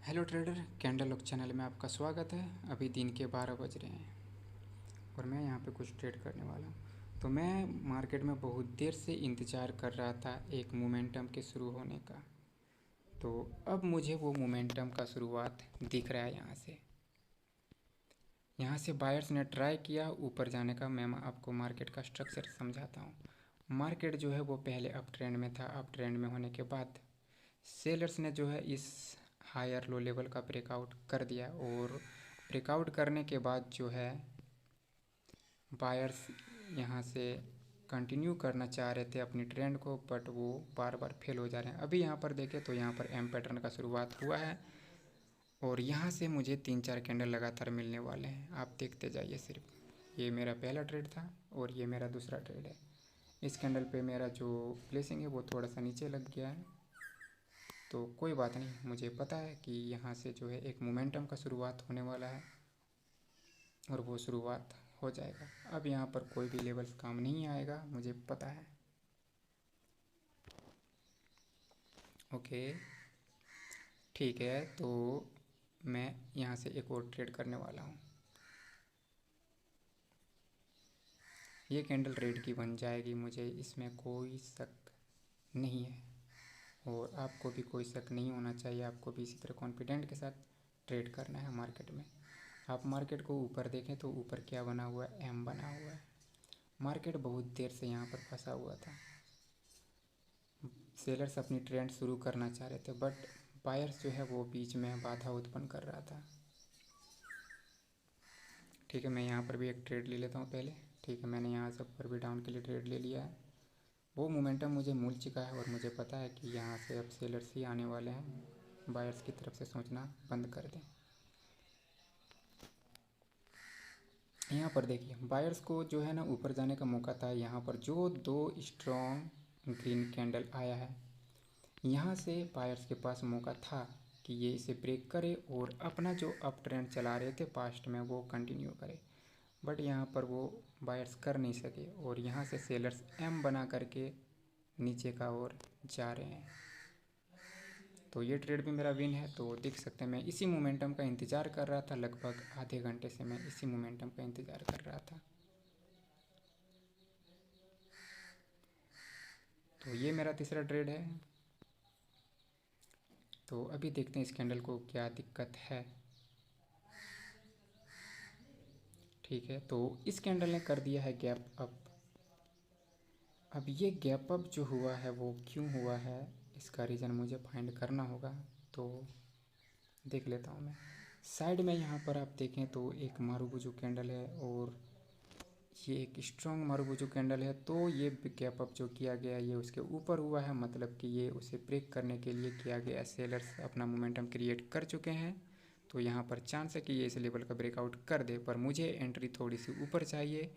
Hello trader, candle lock channel में आपका स्वागत है। अभी दिन के 12 बज रहे हैं और मैं यहाँ पे कुछ ट्रेड करने वाला हूँ। तो मैं मार्केट में बहुत देर से इंतज़ार कर रहा था एक मोमेंटम के शुरू होने का। तो अब मुझे वो मोमेंटम का शुरुआत दिख रहा है। यहाँ से बायर्स ने ट्राई किया ऊपर जाने का। मैं आपको मार्केट का स्ट्रक्चर समझाता हूँ। मार्केट जो है वो पहले अप ट्रेंड में था। अप ट्रेंड में होने के बाद सेलर्स ने जो है इस हायर लो लेवल का ब्रेकआउट कर दिया और ब्रेकआउट करने के बाद जो है बायर्स यहाँ से कंटिन्यू करना चाह रहे थे अपनी ट्रेंड को, बट वो बार बार फेल हो जा रहे हैं। अभी यहाँ पर देखें तो यहाँ पर एम पैटर्न का शुरुआत हुआ है और यहाँ से मुझे 3-4 कैंडल लगातार मिलने वाले हैं। आप देखते जाइए। सिर्फ ये मेरा पहला ट्रेड था और ये मेरा दूसरा ट्रेड है। इस कैंडल पे मेरा जो प्लेसिंग है वो थोड़ा सा नीचे लग गया है, तो कोई बात नहीं। मुझे पता है कि यहाँ से जो है एक मोमेंटम का शुरुआत होने वाला है और वो शुरुआत हो जाएगा। अब यहाँ पर कोई भी लेवल्स काम नहीं आएगा, मुझे पता है। ओके, ठीक है। तो मैं यहाँ से एक और ट्रेड करने वाला हूँ। ये कैंडल रेड की बन जाएगी, मुझे इसमें कोई शक नहीं है और आपको भी कोई शक नहीं होना चाहिए। आपको भी इसी तरह कॉन्फिडेंट के साथ ट्रेड करना है मार्केट में। आप मार्केट को ऊपर देखें तो ऊपर क्या बना हुआ है, एम बना हुआ है। मार्केट बहुत देर से यहाँ पर फंसा हुआ था। सेलर्स अपनी ट्रेंड शुरू करना चाह रहे थे, बट बायर्स जो है वो बीच में बाधा उत्पन्न कर रहा था। ठीक है, मैं यहाँ पर भी एक ट्रेड ले लेता हूँ पहले। ठीक है, मैंने यहाँ से ऊपर भी डाउन के लिए ट्रेड ले लिया है। वो मोमेंटम मुझे मिल चुका है और मुझे पता है कि यहाँ से अब सेलर्स ही आने वाले हैं। बायर्स की तरफ से सोचना बंद कर दें। यहाँ पर देखिए, बायर्स को जो है ना ऊपर जाने का मौका था। यहाँ पर जो 2 स्ट्रॉन्ग ग्रीन कैंडल आया है, यहाँ से बायर्स के पास मौका था कि ये इसे ब्रेक करे और अपना जो अप ट्रेंड चला रहे थे पास्ट में वो कंटिन्यू करे, बट यहाँ पर वो बायर्स कर नहीं सके और यहाँ से सेलर्स एम बना करके नीचे का ओर जा रहे हैं। तो ये ट्रेड भी मेरा विन है। तो देख सकते हैं मैं इसी मोमेंटम का इंतज़ार कर रहा था। लगभग आधे घंटे से मैं इसी मोमेंटम का इंतज़ार कर रहा था। तो ये मेरा तीसरा ट्रेड है। तो अभी देखते हैं इस कैंडल को क्या दिक्कत है। ठीक है, तो इस कैंडल ने कर दिया है गैप अप। अब ये गैप अप जो हुआ है वो क्यों हुआ है, इसका रीज़न मुझे फाइंड करना होगा। तो देख लेता हूँ मैं। साइड में यहाँ पर आप देखें तो एक मारुबुजू कैंडल है और ये एक स्ट्रॉन्ग मारुबुजू कैंडल है। तो ये गैप अप जो किया गया ये उसके ऊपर हुआ है, मतलब कि ये उसे ब्रेक करने के लिए किया गया। सेलर्स अपना मोमेंटम क्रिएट कर चुके हैं। तो यहाँ पर चांस है कि ये इस लेवल का ब्रेकआउट कर दे, पर मुझे एंट्री थोड़ी सी ऊपर चाहिए।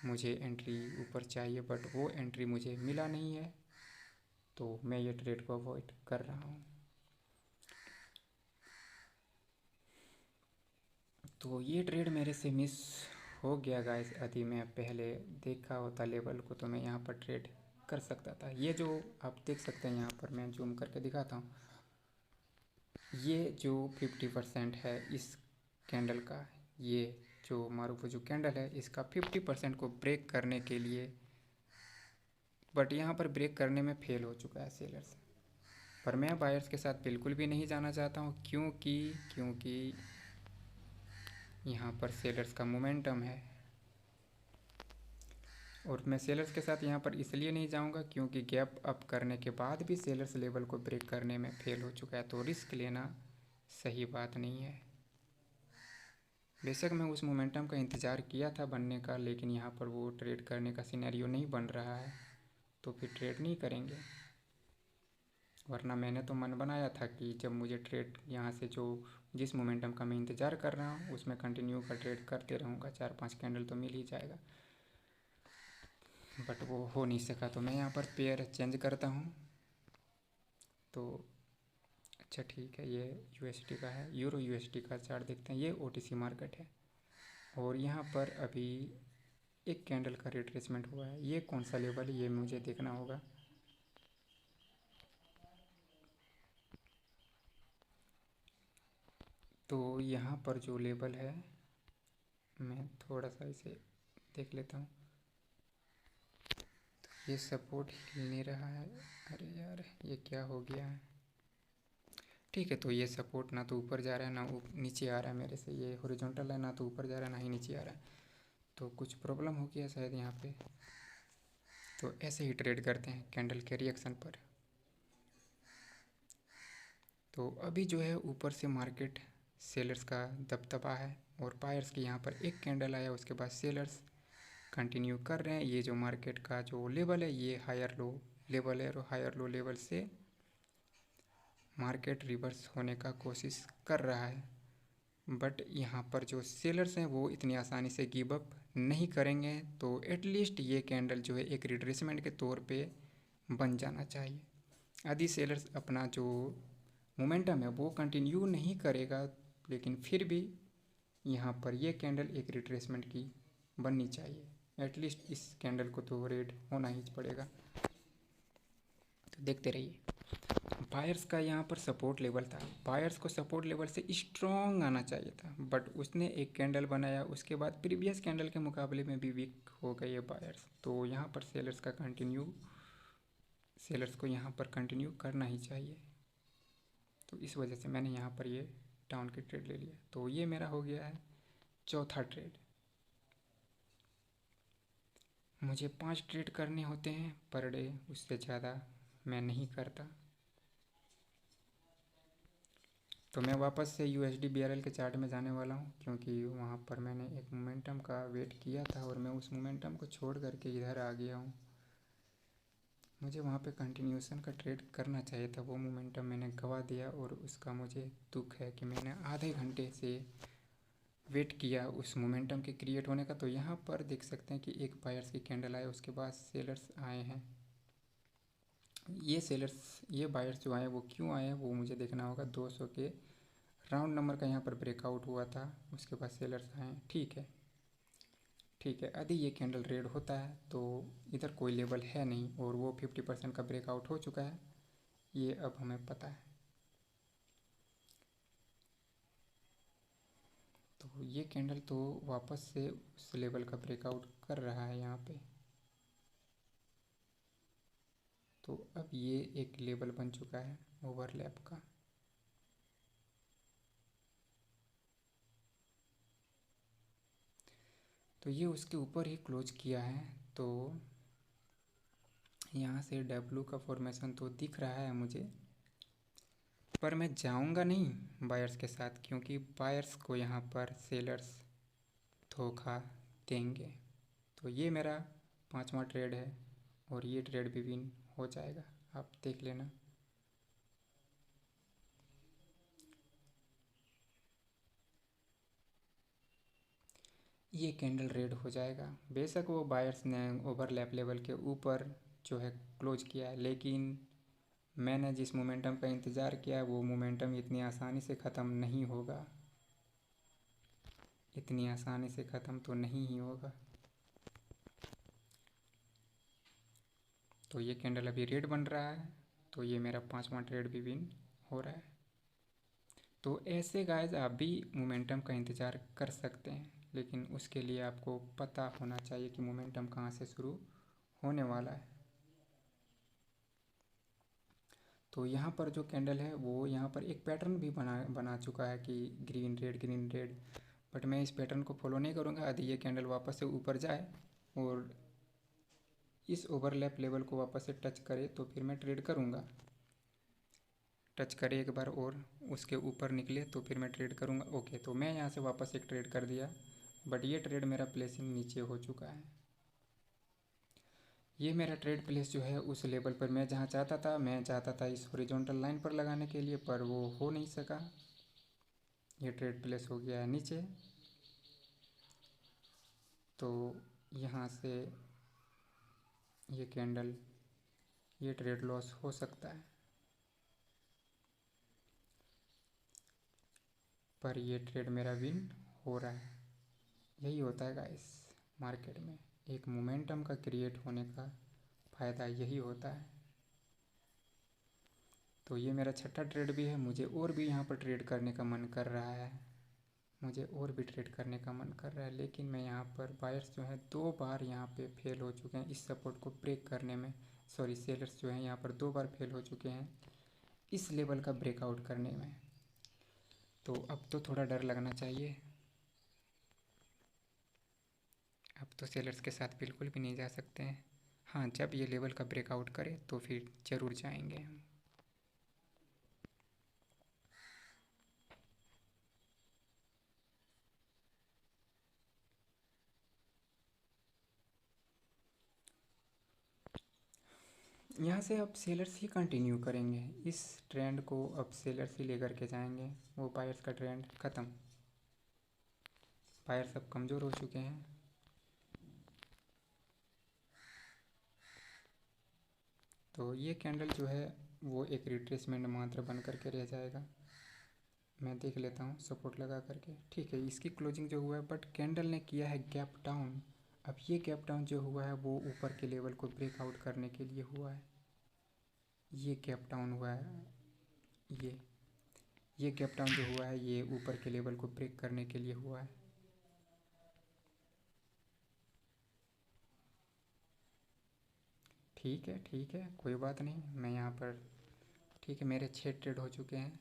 मुझे एंट्री ऊपर चाहिए, बट वो एंट्री मुझे मिला नहीं है, तो मैं ये ट्रेड को अवॉइड कर रहा हूँ। तो ये ट्रेड मेरे से मिस हो गया गाइस। यदि मैं पहले देखा होता लेवल को तो मैं यहाँ पर ट्रेड कर सकता था। ये जो आप देख सकते हैं, यहाँ पर मैं जूम करके दिखाता हूँ। ये जो 50% है इस कैंडल का, ये जो मारुफुजू कैंडल है इसका 50% को ब्रेक करने के लिए, बट यहाँ पर ब्रेक करने में फेल हो चुका है सेलर्स। पर मैं बायर्स के साथ बिल्कुल भी नहीं जाना चाहता हूँ, क्योंकि यहाँ पर सेलर्स का मोमेंटम है और मैं सेलर्स के साथ यहाँ पर इसलिए नहीं जाऊँगा क्योंकि गैप अप करने के बाद भी सेलर्स लेवल को ब्रेक करने में फेल हो चुका है। तो रिस्क लेना सही बात नहीं है। बेशक मैं उस मोमेंटम का इंतज़ार किया था बनने का, लेकिन यहाँ पर वो ट्रेड करने का सिनेरियो नहीं बन रहा है, तो फिर ट्रेड नहीं करेंगे। वरना मैंने तो मन बनाया था कि जब मुझे ट्रेड यहाँ से जो जिस मोमेंटम का मैं इंतज़ार कर रहा हूँ उसमें कंटिन्यू का ट्रेड करते रहूँगा। 4-5 कैंडल तो मिल ही जाएगा, बट वो हो नहीं सका। तो मैं यहाँ पर पेयर चेंज करता हूँ। तो अच्छा ठीक है, ये यूएसडी का है। यूरो यूएसडी का चार्ट देखते हैं। ये ओटीसी मार्केट है और यहाँ पर अभी एक कैंडल का रिट्रेसमेंट हुआ है। ये कौन सा लेवल है ये मुझे देखना होगा। तो यहाँ पर जो लेवल है, मैं थोड़ा सा इसे देख लेता हूँ। तो ये सपोर्ट हिल नहीं रहा है। अरे यार, ये क्या हो गया है। ठीक है, तो ये सपोर्ट ना तो ऊपर जा रहा है ना नीचे आ रहा है मेरे से। ये हॉरिजॉन्टल है, ना तो ऊपर जा रहा है ना ही नीचे आ रहा है। तो कुछ प्रॉब्लम हो गया शायद यहाँ पे। तो ऐसे ही ट्रेड करते हैं कैंडल के रिएक्शन पर। तो अभी जो है ऊपर से मार्केट सेलर्स का दबदबा है और बायर्स की यहाँ पर एक कैंडल आया, उसके बाद सेलर्स कंटिन्यू कर रहे हैं। ये जो मार्केट का जो लेवल है, ये हायर लो लेवल है और हायर लो लेवल से मार्केट रिवर्स होने का कोशिश कर रहा है। बट यहाँ पर जो सेलर्स हैं वो इतनी आसानी से गिव अप नहीं करेंगे। तो एटलीस्ट ये कैंडल जो है एक रिट्रेसमेंट के तौर पे बन जाना चाहिए। यदि सेलर्स अपना जो मोमेंटम है वो कंटिन्यू नहीं करेगा, लेकिन फिर भी यहाँ पर ये कैंडल एक रिट्रेसमेंट की बननी चाहिए। एटलीस्ट इस कैंडल को तो रेड होना ही पड़ेगा। तो देखते रहिए। बायर्स का यहाँ पर सपोर्ट लेवल था, बायर्स को सपोर्ट लेवल से स्ट्रॉन्ग आना चाहिए था, बट उसने एक कैंडल बनाया, उसके बाद प्रीवियस कैंडल के मुकाबले में भी वीक हो गए ये बायर्स। तो यहाँ पर सेलर्स को यहाँ पर कंटिन्यू करना ही चाहिए। तो इस वजह से मैंने यहाँ पर ये डाउन की ट्रेड ले लिया। तो ये मेरा हो गया है चौथा ट्रेड। मुझे 5 ट्रेड करने होते हैं पर डे, उससे ज़्यादा मैं नहीं करता। तो मैं वापस से USD BRL के चार्ट में जाने वाला हूँ, क्योंकि वहाँ पर मैंने एक मोमेंटम का वेट किया था और मैं उस मोमेंटम को छोड़ करके इधर आ गया हूँ। मुझे वहाँ पे कंटिन्यूशन का ट्रेड करना चाहिए था, वो मोमेंटम मैंने गवा दिया और उसका मुझे दुख है कि मैंने आधे घंटे से वेट किया उस मोमेंटम के क्रिएट होने का। तो यहाँ पर देख सकते हैं कि एक बायर्स की कैंडल आए, उसके बाद सेलर्स आए हैं। ये बायर्स जो आए वो क्यों आए हैं वो मुझे देखना होगा। 200 के राउंड नंबर का यहाँ पर ब्रेकआउट हुआ था, उसके बाद सेलर्स आए। ठीक है, ठीक है। यदि ये कैंडल रेड होता है तो इधर कोई लेवल है नहीं और वो 50% का ब्रेकआउट हो चुका है, ये अब हमें पता है। तो ये कैंडल तो वापस से उस लेवल का ब्रेकआउट कर रहा है यहाँ पे। तो अब ये एक लेवल बन चुका है ओवरलैप का। तो ये उसके ऊपर ही क्लोज किया है। तो यहाँ से डब्ल्यू का फॉर्मेशन तो दिख रहा है मुझे, पर मैं जाऊँगा नहीं बायर्स के साथ, क्योंकि बायर्स को यहाँ पर सेलर्स धोखा देंगे। तो ये मेरा 5वां ट्रेड है और ये ट्रेड भी विन हो जाएगा, आप देख लेना। ये कैंडल रेड हो जाएगा। बेशक वो बायर्स ने ओवरलैप लेवल के ऊपर जो है क्लोज किया है, लेकिन मैंने जिस मोमेंटम का इंतज़ार किया वो मोमेंटम इतनी आसानी से ख़त्म नहीं होगा, इतनी आसानी से ख़त्म तो नहीं ही होगा। तो ये कैंडल अभी रेड बन रहा है, तो ये मेरा 5वां ट्रेड भी विन हो रहा है। तो ऐसे गाइस आप भी मोमेंटम का इंतज़ार कर सकते हैं, लेकिन उसके लिए आपको पता होना चाहिए कि मोमेंटम कहाँ से शुरू होने वाला है। तो यहाँ पर जो कैंडल है वो यहाँ पर एक पैटर्न भी बना चुका है कि ग्रीन रेड, बट मैं इस पैटर्न को फॉलो नहीं करूँगा। यदि ये कैंडल वापस से ऊपर जाए और इस ओवरलैप लेवल को वापस से टच करे तो फिर मैं ट्रेड करूँगा। टच करे एक बार और उसके ऊपर निकले तो फिर मैं ट्रेड करूँगा। ओके, तो मैं यहाँ से वापस एक ट्रेड कर दिया, बट ये ट्रेड मेरा प्लेसिंग नीचे हो चुका है। ये मेरा ट्रेड प्लेस जो है उस लेवल पर मैं जहाँ चाहता था इस हॉरिजॉन्टल लाइन पर लगाने के लिए, पर वो हो नहीं सका। ये ट्रेड प्लेस हो गया है नीचे। तो यहाँ से ये कैंडल, ये ट्रेड लॉस हो सकता है, पर ये ट्रेड मेरा विन हो रहा है। यही होता है गाइस मार्केट में, एक मोमेंटम का क्रिएट होने का फ़ायदा यही होता है। तो ये मेरा छठा ट्रेड भी है। मुझे और भी यहाँ पर ट्रेड करने का मन कर रहा है, मुझे और भी ट्रेड करने का मन कर रहा है, लेकिन मैं यहाँ पर बायर्स जो है 2 बार यहाँ पे फेल हो चुके हैं इस सपोर्ट को ब्रेक करने में। सॉरी, सेलर्स जो हैं यहाँ पर 2 बार फेल हो चुके हैं इस लेवल का ब्रेकआउट करने में। तो अब तो थोड़ा डर लगना चाहिए, अब तो सेलर्स के साथ बिल्कुल भी नहीं जा सकते हैं। हाँ, जब ये लेवल का ब्रेकआउट करे तो फिर ज़रूर जाएंगे हम। यहाँ से अब सेलर्स ही कंटिन्यू करेंगे इस ट्रेंड को, अब सेलर्स ही लेकर के जाएंगे। वो बायर्स का ट्रेंड ख़त्म, बायर्स अब कमज़ोर हो चुके हैं। तो ये कैंडल जो है वो एक रिट्रेसमेंट मात्र बन करके रह जाएगा। मैं देख लेता हूँ सपोर्ट लगा करके। ठीक है, इसकी क्लोजिंग जो हुआ है, बट कैंडल ने किया है गैप डाउन। अब ये गैप डाउन जो हुआ है वो ऊपर के लेवल को ब्रेकआउट करने के लिए हुआ है। ये गैप डाउन हुआ है, ये गैप डाउन जो हुआ है ये ऊपर के लेवल को ब्रेक करने के लिए हुआ है। ठीक है, कोई बात नहीं। मैं यहाँ पर, ठीक है, मेरे 6 ट्रेड हो चुके हैं।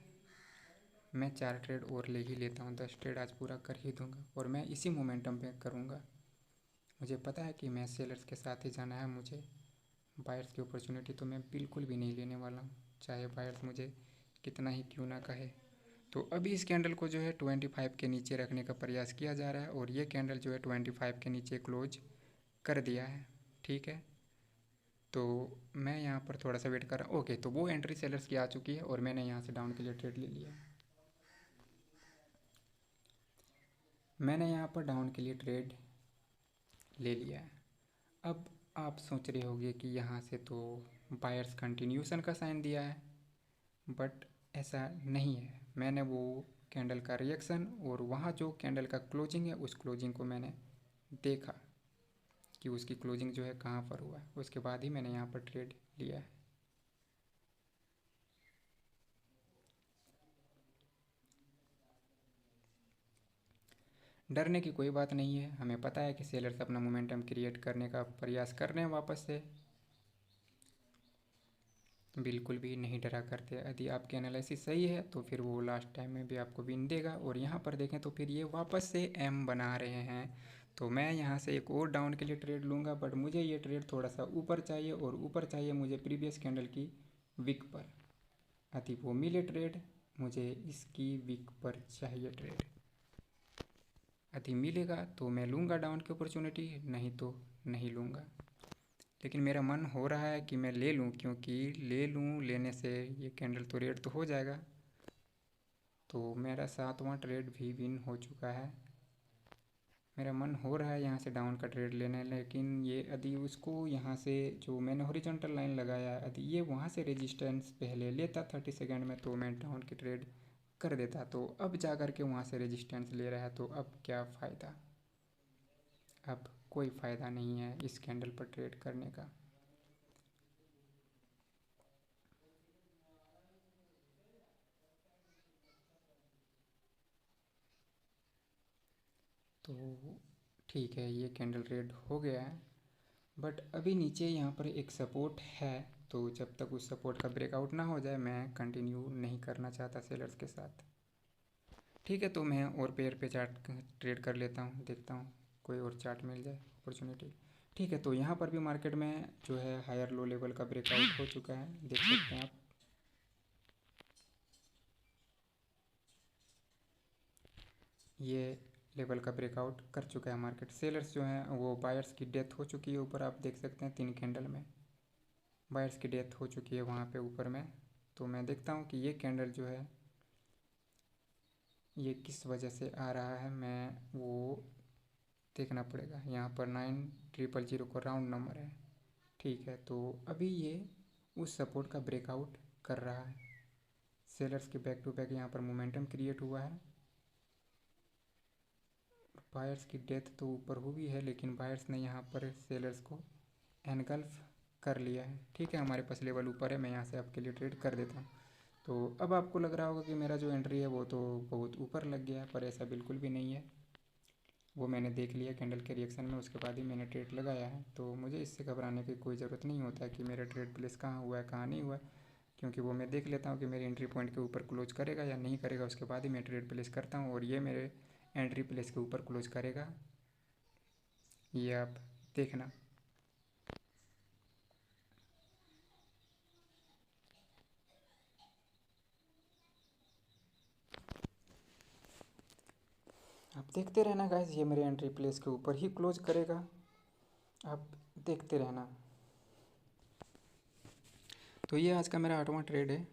मैं 4 ट्रेड और ले ही लेता हूँ, 10 ट्रेड आज पूरा कर ही दूंगा और मैं इसी मोमेंटम पे करूँगा। मुझे पता है कि मैं सेलर्स के साथ ही जाना है, मुझे बायर्स की अपॉर्चुनिटी तो मैं बिल्कुल भी नहीं लेने वाला हूँ, चाहे बायर्स मुझे कितना ही क्यों ना कहे। तो अभी इस कैंडल को जो है 25 के नीचे रखने का प्रयास किया जा रहा है और ये कैंडल जो है 25 के नीचे क्लोज कर दिया है। ठीक है, तो मैं यहाँ पर थोड़ा सा वेट कर रहा हूँ। ओके, तो वो एंट्री सेलर्स की आ चुकी है और मैंने यहाँ से डाउन के लिए ट्रेड ले लिया। मैंने यहाँ पर डाउन के लिए ट्रेड ले लिया है। अब आप सोच रहे होंगे कि यहाँ से तो बायर्स कंटिन्यूशन का साइन दिया है, बट ऐसा नहीं है। मैंने वो कैंडल का रिएक्शन और वहाँ जो कैंडल का क्लोजिंग है उस क्लोजिंग को मैंने देखा कि उसकी क्लोजिंग जो है कहाँ पर हुआ है, उसके बाद ही मैंने यहाँ पर ट्रेड लिया है। डरने की कोई बात नहीं है, हमें पता है कि सेलर्स अपना मोमेंटम क्रिएट करने का प्रयास कर रहे हैं वापस से। बिल्कुल भी नहीं डरा करते। यदि आपकी एनालिसिस सही है तो फिर वो लास्ट टाइम में भी आपको विन देगा। और यहाँ पर देखें तो फिर ये वापस से एम बना रहे हैं, तो मैं यहाँ से एक और डाउन के लिए ट्रेड लूँगा, बट मुझे ये ट्रेड थोड़ा सा ऊपर चाहिए और ऊपर चाहिए मुझे प्रीवियस कैंडल की विक पर। यदि वो मिले ट्रेड, मुझे इसकी विक पर चाहिए ट्रेड। यदि मिलेगा तो मैं लूँगा डाउन की अपॉर्चुनिटी, नहीं तो नहीं लूँगा। लेकिन मेरा मन हो रहा है कि मैं ले लूँ, क्योंकि ले लूँ, लेने से ये कैंडल तो रेड तो हो जाएगा। तो मेरा 7वां ट्रेड भी विन हो चुका है। मेरा मन हो रहा है यहाँ से डाउन का ट्रेड लेने, लेकिन ये यदि उसको यहाँ से जो मैंने हॉरिजॉन्टल लाइन लगाया है, यदि ये वहाँ से रेजिस्टेंस पहले लेता 30 सेकेंड में तो मैं डाउन की ट्रेड कर देता। तो अब जा कर के वहाँ से रेजिस्टेंस ले रहा है, तो अब क्या फ़ायदा। अब कोई फ़ायदा नहीं है इस कैंडल पर ट्रेड करने का। तो ठीक है, ये कैंडल रेड हो गया है, बट अभी नीचे यहाँ पर एक सपोर्ट है। तो जब तक उस सपोर्ट का ब्रेकआउट ना हो जाए मैं कंटिन्यू नहीं करना चाहता सेलर्स के साथ। ठीक है, तो मैं और पेयर पे चार्ट ट्रेड कर लेता हूँ, देखता हूँ कोई और चार्ट मिल जाए अपॉर्चुनिटी। ठीक है, तो यहाँ पर भी मार्केट में जो है हायर लो लेवल का ब्रेकआउट हो चुका है, देख सकते हैं आप। ये लेवल का ब्रेकआउट कर चुका है मार्केट। सेलर्स जो हैं वो बायर्स की डेथ हो चुकी है ऊपर, आप देख सकते हैं 3 कैंडल में बायर्स की डेथ हो चुकी है वहाँ पे ऊपर में। तो मैं देखता हूँ कि ये कैंडल जो है ये किस वजह से आ रहा है, मैं वो देखना पड़ेगा। यहाँ पर 9000 को राउंड नंबर है। ठीक है, तो अभी ये उस सपोर्ट का ब्रेकआउट कर रहा है। सेलर्स के बैक टू बैक यहाँ पर मोमेंटम क्रिएट हुआ है। बायर्स की डेथ तो ऊपर हुई है, लेकिन बायर्स ने यहाँ पर सेलर्स को एनगल्फ कर लिया है। ठीक है, हमारे पास लेवल ऊपर है, मैं यहाँ से आपके लिए ट्रेड कर देता हूँ। तो अब आपको लग रहा होगा कि मेरा जो एंट्री है वो तो बहुत ऊपर लग गया है, पर ऐसा बिल्कुल भी नहीं है। वो मैंने देख लिया कैंडल के रिएक्शन में, उसके बाद ही मैंने ट्रेड लगाया है। तो मुझे इससे घबराने की कोई ज़रूरत नहीं होता है कि मेरा ट्रेड प्लेस कहाँ हुआ है कहाँ नहीं हुआ है, क्योंकि वो मैं देख लेता हूँ कि मेरी एंट्री पॉइंट के ऊपर क्लोज करेगा या नहीं करेगा, उसके बाद ही मैं ट्रेड प्लेस करता हूँ। और ये मेरे एंट्री प्लेस के ऊपर क्लोज करेगा, ये आप देखना। आप देखते रहना गाइस, ये मेरे एंट्री प्लेस के ऊपर ही क्लोज करेगा, आप देखते रहना। तो ये आज का मेरा 8वां ट्रेड है।